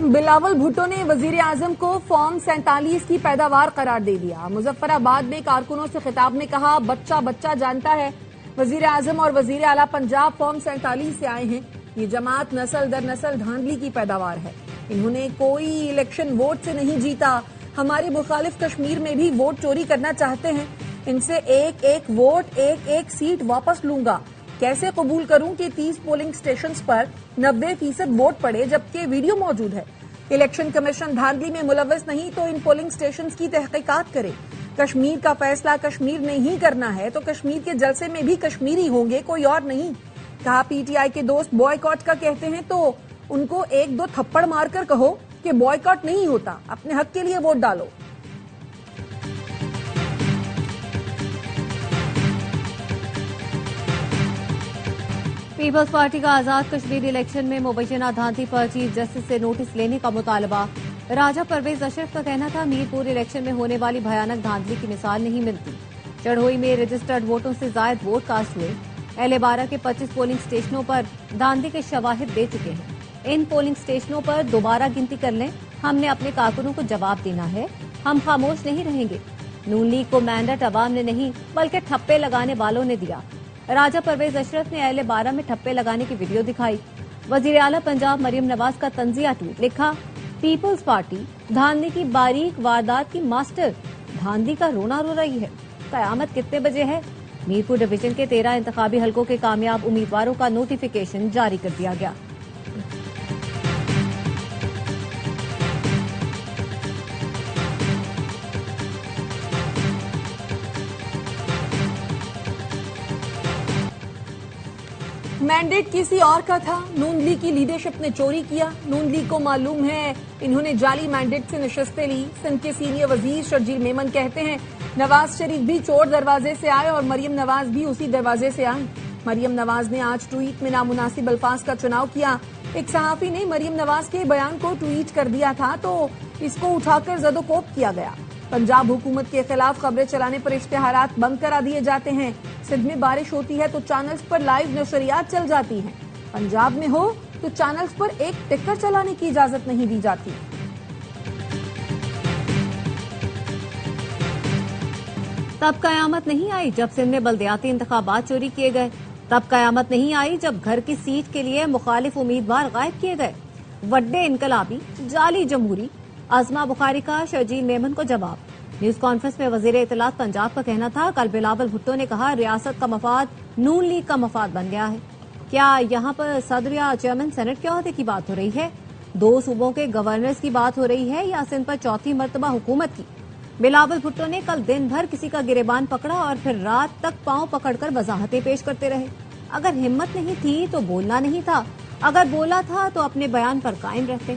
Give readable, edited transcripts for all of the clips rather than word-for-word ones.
بلاول بھٹو نے وزیر اعظم کو فارم 47 کی پیداوار قرار دے دیا۔ مظفر آباد میں کارکنوں سے خطاب میں کہا، بچہ بچہ جانتا ہے، وزیر اعظم اور وزیر اعلیٰ پنجاب فارم 47 سے آئے ہیں۔ یہ جماعت نسل در نسل دھاندلی کی پیداوار ہے۔ انہوں نے کوئی الیکشن ووٹ سے نہیں جیتا۔ ہمارے مخالف کشمیر میں بھی ووٹ چوری کرنا چاہتے ہیں۔ ان سے ایک ایک ووٹ، ایک ایک سیٹ واپس لوں گا۔ کیسے قبول کروں کہ 30 پولنگ سٹیشنز پر 90% ووٹ پڑے جبکہ ویڈیو موجود ہے؟ الیکشن کمیشن دھاندلی میں ملوث نہیں تو ان پولنگ سٹیشنز کی تحقیقات کرے۔ کشمیر کا فیصلہ کشمیر نے ہی کرنا ہے تو کشمیر کے جلسے میں بھی کشمیری ہوں گے، کوئی اور نہیں۔ کہا پی ٹی آئی کے دوست بوائے کاٹ کا کہتے ہیں تو ان کو ایک دو تھپڑ مار کر کہو کہ بوائے کاٹ نہیں ہوتا، اپنے حق کے لیے ووٹ ڈالو۔ پیپلز پارٹی کا آزاد کشمیر الیکشن میں مبینہ دھاندلی پر چیف جسٹس سے نوٹس لینے کا مطالبہ۔ راجہ پرویز اشرف کا کہنا تھا، میرپور الیکشن میں ہونے والی بھیانک دھاندلی کی مثال نہیں ملتی۔ چڑھوئی میں رجسٹرڈ ووٹوں سے زائد ووٹ کاسٹ ہوئے۔ اہل 12 کے 25 پولنگ سٹیشنوں پر دھاندلی کے شواہد دے چکے ہیں۔ ان پولنگ سٹیشنوں پر دوبارہ گنتی کر لیں، ہم نے اپنے کارکنوں کو جواب دینا ہے، ہم خاموش نہیں رہیں گے۔ نون لیگ کو مینڈیٹ عوام نے نہیں بلکہ ٹھپے لگانے والوں نے دیا۔ راجہ پرویز اشرف نے اہل 12 میں ٹھپے لگانے کی ویڈیو دکھائی۔ وزیر اعلیٰ پنجاب مریم نواز کا تنزیہ ٹویٹ، لکھا، پیپلز پارٹی دھاندلی کی باریک واردات کی ماسٹر، دھاندلی کا رونا رو رہی ہے۔ قیامت کتنے بجے ہے؟ میرپور ڈویژن کے 13 انتخابی حلقوں کے کامیاب امیدواروں کا نوٹیفیکیشن جاری کر دیا گیا۔ مینڈیٹ کسی اور کا تھا، نون لیگ کی لیڈرشپ نے چوری کیا۔ نون لیگ کو معلوم ہے انہوں نے جعلی مینڈیٹ سے نشستیں لی۔ سندھ کے سینئر وزیر شرجیل میمن کہتے ہیں، نواز شریف بھی چور دروازے سے آئے اور مریم نواز بھی اسی دروازے سے آئیں۔ مریم نواز نے آج ٹویٹ میں نامناسب الفاظ کا چناؤ کیا۔ ایک صحافی نے مریم نواز کے بیان کو ٹویٹ کر دیا تھا تو اس کو اٹھا کر زد و کوب کیا گیا۔ پنجاب حکومت کے خلاف خبریں چلانے پر اشتہارات بند کرا دیے جاتے ہیں۔ سندھ میں بارش ہوتی ہے تو چینلز پر لائیو نشریات چل جاتی ہیں۔ پنجاب میں ہو تو چینلز پر ایک ٹکر چلانے کی اجازت نہیں دی جاتی۔ تب قیامت نہیں آئی جب سندھ میں بلدیاتی انتخابات چوری کیے گئے۔ تب قیامت نہیں آئی جب گھر کی سیٹ کے لیے مخالف امیدوار غائب کیے گئے۔ وڈے انقلابی، جعلی جمہوری، عظمہ بخاری کا شرجیل میمن کو جواب۔ نیوز کانفرنس میں وزیر اطلاعات پنجاب کا کہنا تھا، کل بلاول بھٹو نے کہا، ریاست کا مفاد نون لیگ کا مفاد بن گیا ہے۔ کیا یہاں پر صدر یا چیئرمین سینٹ کے عہدے کی بات ہو رہی ہے؟ 2 صوبوں کے گورنرز کی بات ہو رہی ہے یا سندھ پر چوتھی مرتبہ حکومت کی؟ بلاول بھٹو نے کل دن بھر کسی کا گریبان پکڑا اور پھر رات تک پاؤں پکڑ کر وضاحتیں پیش کرتے رہے۔ اگر ہمت نہیں تھی تو بولنا نہیں تھا، اگر بولا تھا تو اپنے بیان پر قائم رہتے۔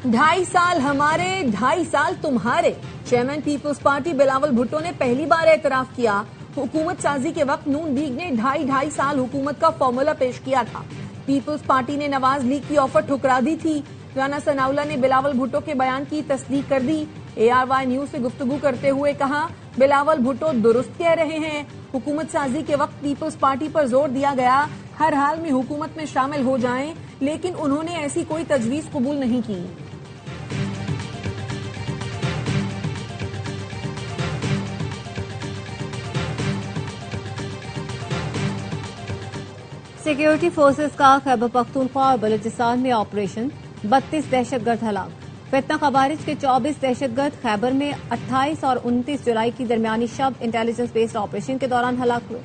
2.5 سال ہمارے، 2.5 سال تمہارے۔ چیئرمین پیپلز پارٹی بلاول بھٹو نے پہلی بار اعتراف کیا، حکومت سازی کے وقت نون لیگ نے 2.5 سال حکومت کا فارمولا پیش کیا تھا۔ پیپلز پارٹی نے نواز لیگ کی آفر ٹھکرا دی تھی۔ رانا ثناءاللہ نے بلاول بھٹو کے بیان کی تصدیق کر دی۔ ARY نیوز سے گفتگو کرتے ہوئے کہا، بلاول بھٹو درست کہہ رہے ہیں۔ حکومت سازی کے وقت پیپلز پارٹی پر زور دیا گیا ہر حال میں حکومت میں شامل ہو جائیں، لیکن انہوں نے ایسی کوئی تجویز قبول نہیں کی۔ سیکیورٹی فورسز کا خیبر پختونخوا اور بلوچستان میں آپریشن، 32 دہشت گرد ہلاک۔ فتنہ خوارج کے 24 دہشت گرد خیبر میں 28 اور 29 جولائی کی درمیانی شب انٹیلیجنس بیسڈ آپریشن کے دوران ہلاک ہوئے۔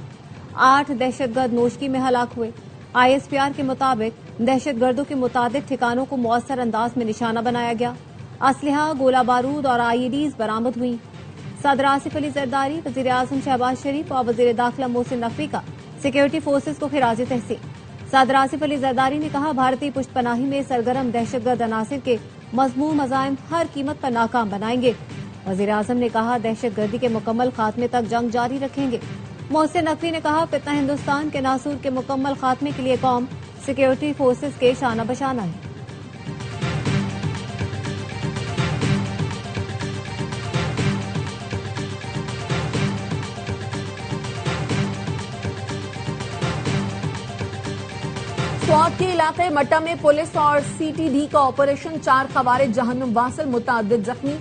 8 دہشت گرد نوشکی میں ہلاک ہوئے۔ ISPR کے مطابق دہشت گردوں کے متعدد ٹھکانوں کو مؤثر انداز میں نشانہ بنایا گیا۔ اسلحہ، گولہ بارود اور IEDs برآمد ہوئی۔ صدر آصف علی زرداری، وزیر اعظم شہباز شریف اور وزیر داخلہ محسن نقوی کا سیکیورٹی فورسز کو خراج تحسین۔ صدر آصف علی زرداری نے کہا، بھارتی پشت پناہی میں سرگرم دہشت گرد عناصر کے مذموم عزائم ہر قیمت پر ناکام بنائیں گے۔ وزیر اعظم نے کہا، دہشت گردی کے مکمل خاتمے تک جنگ جاری رکھیں گے۔ محسن نقوی نے کہا، فتنہ ہندوستان کے ناسور کے مکمل خاتمے کے لیے قوم سیکیورٹی فورسز کے شانہ بشانہ ہے۔ फौत के इलाके मट्टा में पुलिस और सीटीडी का ऑपरेशन, 4 खवारिज जहन्नुम वासिल, मुतअद्दिद जख्मी।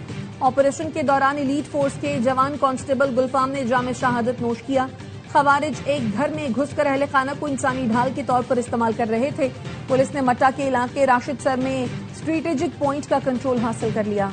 ऑपरेशन के दौरान एलीट फोर्स के जवान कांस्टेबल गुलफाम ने जाम शहादत नोश किया। खवारिज एक घर में घुसकर अहले खाना को इंसानी ढाल के तौर पर इस्तेमाल कर रहे थे। पुलिस ने मट्टा के इलाके राशिद सर में स्ट्रेटेजिक पॉइंट का कंट्रोल हासिल कर लिया।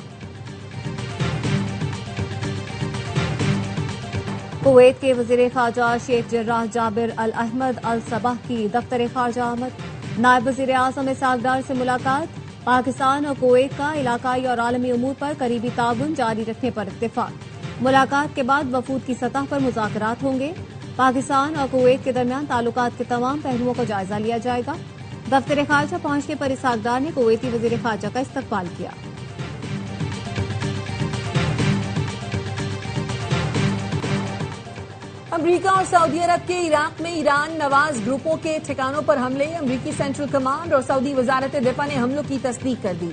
कुवैत के वज़ीर ख़ारजा शेख जर्राह जाबिर अल अहमद अल सबह की दफ्तर ख़ारजा आमद। नायब वज़ीर आज़म इसहाक डार से मुलाकात। पाकिस्तान और कुवैत का इलाकाई और आलमी उमूर पर करीबी ताउन जारी रखने पर इत्तेफाक। मुलाकात के बाद वफूद की सतह पर मुज़ाकरात होंगे। पाकिस्तान और कुवैत के दरमियान ताल्लुकात के तमाम पहलुओं का जायजा लिया जाएगा। दफ्तर ख़ारजा पहुंचने पर इसहाक डार ने कुवैती वज़ीर ख़ारजा का इस्तकबाल किया। अमरीका और सऊदी अरब के इराक में ईरान नवाज ग्रुपों के ठिकानों पर हमले। अमरीकी सेंट्रल कमांड और सऊदी वजारत दिफा ने हमलों की तस्दीक कर दी।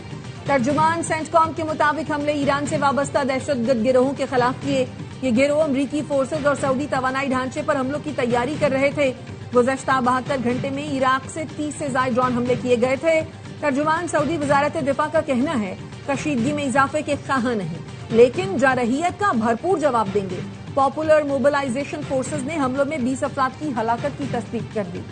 तर्जुमान सेंटकॉम के मुताबिक हमले ईरान से वाबस्ता दहशतगर्द गिरोहों के खिलाफ किए। ये गिरोह अमरीकी फोर्सेज और सऊदी तवानाई ढांचे पर हमलों की तैयारी कर रहे थे। गुज़श्ता 72 घंटे में इराक से 30 से ज्यादा ड्रोन हमले किए गए थे। तर्जुमान सऊदी वजारत दिफा का कहना है कशीदगी में इजाफे के ख्वाह नहीं, लेकिन जारहियत का भरपूर जवाब देंगे। पॉपुलर मोबिलाइजेशन फोर्सेज ने हमलों में 20 अफराद की हलाकत की तस्दीक कर दी।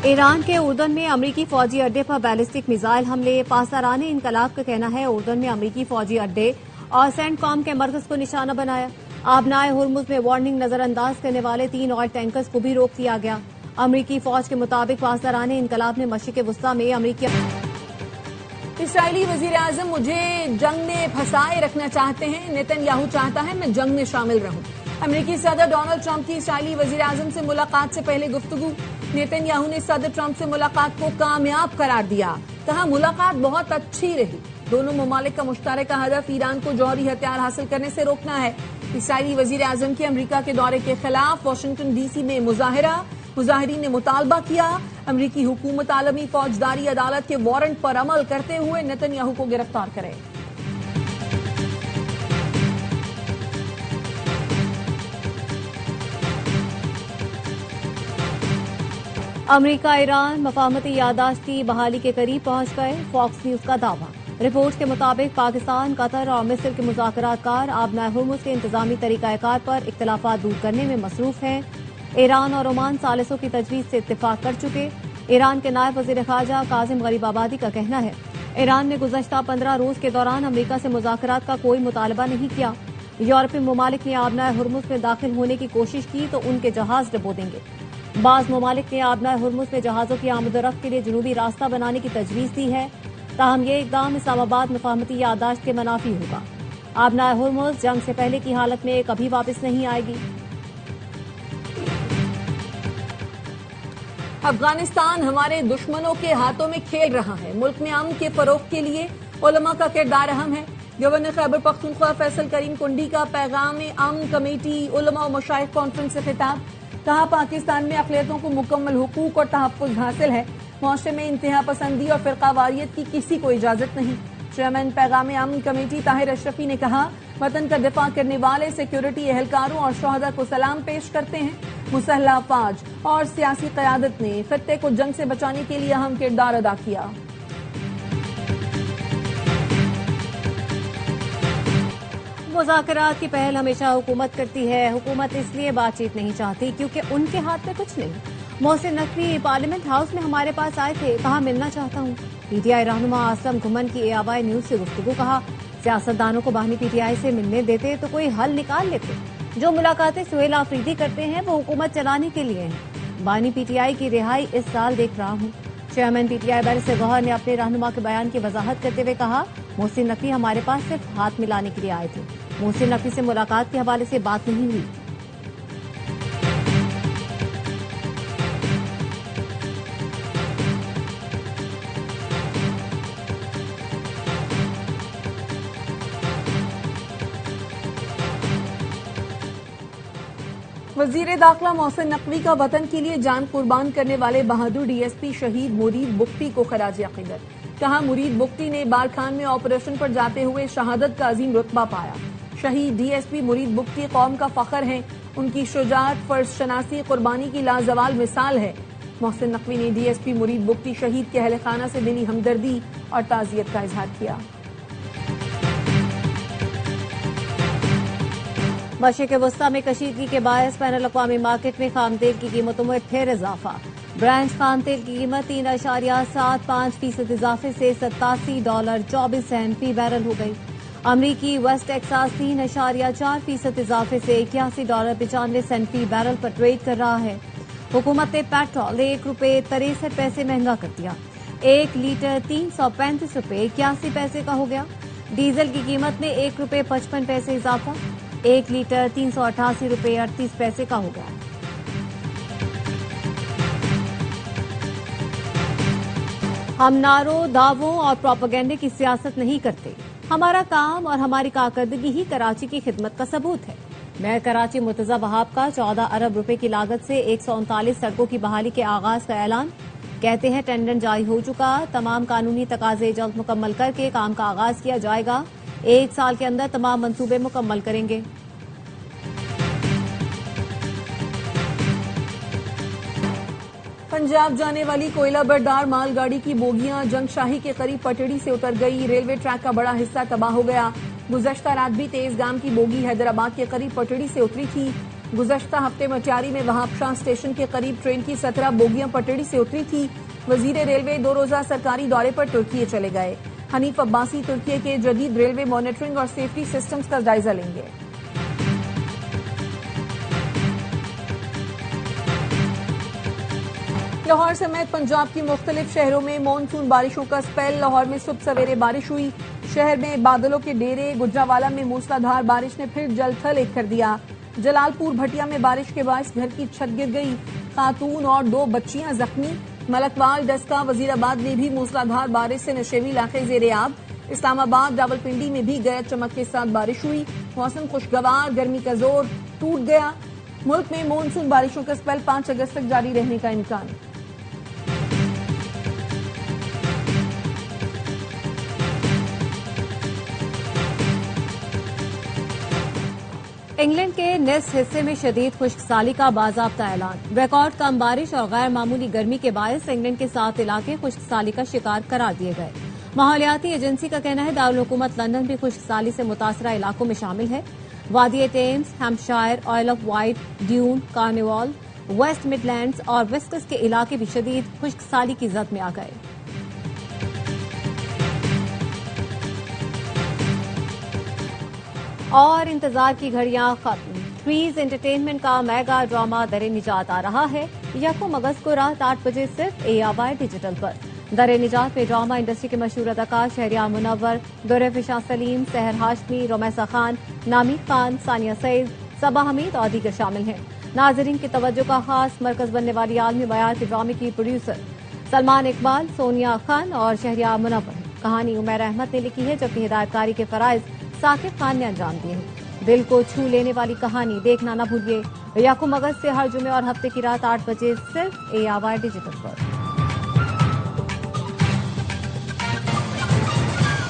ईरान के उर्दन में अमरीकी फौजी अड्डे पर बैलिस्टिक मिसाइल हमले। पासदारान इनकलाब का कहना है उर्दन में अमरीकी फौजी अड्डे और सेंटकॉम के मरकज को निशाना बनाया। आबनाए हुर्मुज में वार्निंग नजरअंदाज करने वाले 3 ऑयल टैंकर्स को भी रोक दिया गया। अमरीकी फौज के मुताबिक पासदारान इनकलाब ने मशरिक वस्ता में अमरीकी इसराइली वजीर आजम मुझे जंग में फंसाए रखना चाहते हैं। नेतन्याहू चाहता है मैं जंग में शामिल रहूं। अमरीकी सदर डोनाल्ड ट्रंप की इसराइली वजीर आजम से मुलाकात से पहले गुफ्तगू। नेतन्याहू ने सदर ट्रंप से मुलाकात को कामयाब करार दिया। कहा मुलाकात बहुत अच्छी रही। दोनों ममालिक का मुश्तरका हदफ ईरान को जौहरी हथियार हासिल करने से रोकना है। इसराइली वजीर आजम के अमरीका के दौरे के खिलाफ वाशिंगटन डीसी में मुजाहिरा। मुजाहिरीन ने मुतालबा किया अमरीकी हुकूमत आलमी फौजदारी अदालत के वारंट पर अमल करते हुए नेतन्याहू को गिरफ्तार करे। अमरीका ईरान मफाहमती यादाश्ती बहाली के करीब पहुंच गए। फॉक्स न्यूज का दावा। रिपोर्ट के मुताबिक पाकिस्तान, कतर और मिस्र के मुज़ाकरातकार आबनाए हुर्मुज के इंतजामी तरीकाकार पर इख्तलाफात दूर करने में मसरूफ हैं। ईरान और ओमान सालिसों की तजवीज़ से इत्तेफाक कर चुके। ईरान के नायब वज़ीर ख़ारजा कासिम गरीबाबादी का कहना है ईरान ने गुज़श्ता 15 रोज़ के दौरान अमरीका से मुज़ाकरात का कोई मुतालबा नहीं किया। यूरोपीय ममालिक ने आबनाए हुर्मुज में दाखिल होने की कोशिश की तो उनके जहाज डुबो देंगे। बाज़ ममालिक ने आबनाए हुर्मुज में जहाज़ों की आमदोरफ्त के लिए जुनूबी रास्ता बनाने की तजवीज़ दी है। ताहम ये इकदाम इस्लामाबाद मफाहमती यादाश्त के मनाफी होगा। आबनाए हुर्मुज जंग से पहले की हालत में कभी वापस नहीं आएगी। अफगानिस्तान हमारे दुश्मनों के हाथों में खेल रहा है। मुल्क में अमन के फरोग के लिए उलमा का किरदार अहम है। गवर्नर खैबर पख्तूनख्वा फैसल करीम कुंडी का पैगाम अमन कमेटी उलमा और मशाइख कॉन्फ्रेंस से खिताब। कहा पाकिस्तान में अक़लियतों को मुकम्मल हुकूक और तहफ़्फ़ुज़ हासिल है। मुआशरे में इंतहा पसंदी और फ़िरक़ावारियत की किसी को इजाज़त नहीं। चेयरमैन पैगाम अमन कमेटी ताहिर अशरफी ने कहा वतन का दिफा करने वाले सिक्योरिटी एहलकारों और शोहदा को सलाम पेश करते हैं। मुसल्ह अफ़वाज और सियासी क़यादत ने खित्ते को जंग से बचाने के लिए अहम किरदार अदा किया। मुज़ाकरात की पहल हमेशा हुकूमत करती है। हुकूमत इसलिए बातचीत नहीं चाहती क्योंकि उनके हाथ में कुछ नहीं। मोहसिन नकवी पार्लियामेंट हाउस में हमारे पास आए थे, कहा मिलना चाहता हूँ। पीटीआई रहनुमा आसम घुमन की एआवाई न्यूज से गुफ्तगू। कहा सियासतदानों को बाहनी पीटीआई से मिलने देते तो कोई हल निकाल लेते। जो मुलाकातें सुहेल आफरीदी करते हैं वो हुकूमत चलाने के लिए हैं। बानी पीटीआई की रिहाई इस साल देख रहा हूँ। चेयरमैन पीटीआई बैरिस्टर गौहर ने अपने रहनुमा के बयान की वजाहत करते हुए कहा मोहसिन नकवी हमारे पास सिर्फ हाथ मिलाने के लिए आए थे। मोहसिन नकवी से मुलाकात के हवाले से बात नहीं हुई। वजीर दाखिला मोहसिन नकवी का वतन के लिए जान कुर्बान करने वाले बहादुर डीएसपी शहीद मुरीद बुख्ती को खराज अकीदत। कहा, मुरीद बुख्ती ने बारखान में ऑपरेशन पर जाते हुए शहादत का अजीम रुतबा पाया। शहीद डीएसपी मुरीद बुख्ती कौम का फख्र हैं। उनकी शुजाअत, फर्ज शनासी, कुर्बानी की लाजवाल मिसाल है। मोहसिन नकवी ने डीएसपी मुरीद बुख्ती शहीद के अहले खाना से दिली हमदर्दी और ताज़ियत का इजहार किया। मशरिक़ वस्ता में कशीदगी के बायस बैनुल अक़वामी मार्केट में खाम तेल की कीमतों में फिर इजाफा। ब्रांच खाम तेल की कीमत 3.75% इजाफे से $87.24 फी बैरल हो गई। अमरीकी वेस्ट टेक्सास 3.4% इजाफे से $81.95 फी बैरल पर ट्रेड कर रहा है। हुकूमत ने पेट्रोल ₹1.63 महंगा कर दिया। 1 लीटर ₹335.81 का हो गया। डीजल की कीमत में ₹1.55 इजाफा, 1 लीटर ₹388.38 का हो गया। हम नारों, दावों और प्रोपेगेंडे की सियासत नहीं करते। हमारा काम और हमारी कारकर्दगी ही कराची की खिदमत का सबूत है। मेयर कराची मुर्तजा वहाब का 14 अरब रुपए की लागत से 139 सड़कों की बहाली के आगाज का ऐलान। कहते हैं टेंडर जारी हो चुका, तमाम कानूनी तकाजे जल्द मुकम्मल करके काम का आगाज किया जाएगा। 1 साल के अंदर तमाम मंसूबे मुकम्मल करेंगे। पंजाब जाने वाली कोयला बरदार मालगाड़ी की बोगियां जंगशाही के करीब पटड़ी से उतर गई। रेलवे ट्रैक का बड़ा हिस्सा तबाह हो गया। गुज़श्ता रात भी तेजगाम की बोगी हैदराबाद के करीब पटड़ी से उतरी थी। गुज़श्ता हफ्ते मटियारी में वहाबशाह स्टेशन के करीब ट्रेन की 17 बोगियां पटड़ी से उतरी थी। वजीर रेलवे 2 रोजा सरकारी दौरे पर तुर्की चले गए। हनीफ अब्बासी तुर्की के जदीद रेलवे मॉनिटरिंग और सेफ्टी सिस्टम्स का जायजा लेंगे। लाहौर समेत पंजाब की मुख्तलिफ शहरों में मानसून बारिशों का स्पेल। लाहौर में सुबह सवेरे बारिश हुई। शहर में बादलों के डेरे। गुजरावाला में मूसलाधार बारिश ने फिर जलथल एक कर दिया। जलालपुर भटिया में बारिश के बायस घर की छत गिर गई। खातून और 2 बच्चियां जख्मी। मलकवाल, डस्का, वजीराबाद में भी मूसलाधार बारिश से नशेबी इलाके ज़ेरे-आब। इस्लामाबाद, रावलपिंडी में भी गरज चमक के साथ बारिश हुई। मौसम खुशगवार, गर्मी का जोर टूट गया। मुल्क में मानसून बारिशों का स्पेल 5 अगस्त तक जारी रहने का इम्कान। इंग्लैंड के निस हिस्से में शदीद खुश्कसाली का बाज़ाब्ता ऐलान। रिकॉर्ड कम बारिश और गैर मामूली गर्मी के बायस इंग्लैंड के 7 इलाके खुश्कसाली का शिकार करार दिए गए। माहौलियाती एजेंसी का कहना है दारुल हुकूमत लंदन भी खुश्कसाली से मुतासरा इलाकों में शामिल है। वादी Thames, Hampshire, Isle of Wight, ड्यून, कार्निवाल, वेस्ट मिडलैंड्स और विस्कस के इलाके भी शदीद खुश्कसाली की जद में आ गए। और इंतजार की घड़ियां खत्म। ट्रीज एंटरटेनमेंट का मेगा ड्रामा दरे निजात आ रहा है। 1 अगस्त को रात 8 बजे सिर्फ ARY डिजिटल पर। दरे निजात में ड्रामा इंडस्ट्री के मशहूर अदाकार शहरियार मुनव्वर, दुरैफिशा सलीम, सहर हाशमी, रोमैसा खान, नामी खान, सानिया सईद, सबा हमीद और दीगर शामिल हैं। नाजरीन की तवज्जो का खास मरकज बनने वाली आलमी मयार के ड्रामे की प्रोड्यूसर सलमान इकबाल, सोनिया खान और शहरियार मुनव्वर। कहानी उमैर अहमद ने लिखी है, जबकि हिदायतकारी के फराइज साकिब खान ने अंजाम दिए हैं। दिल को छू लेने वाली कहानी देखना न भूलिए। 1 अगस्त से हर जुमे और हफ्ते की रात 8 बजे सिर्फ ARY डिजिटल पर।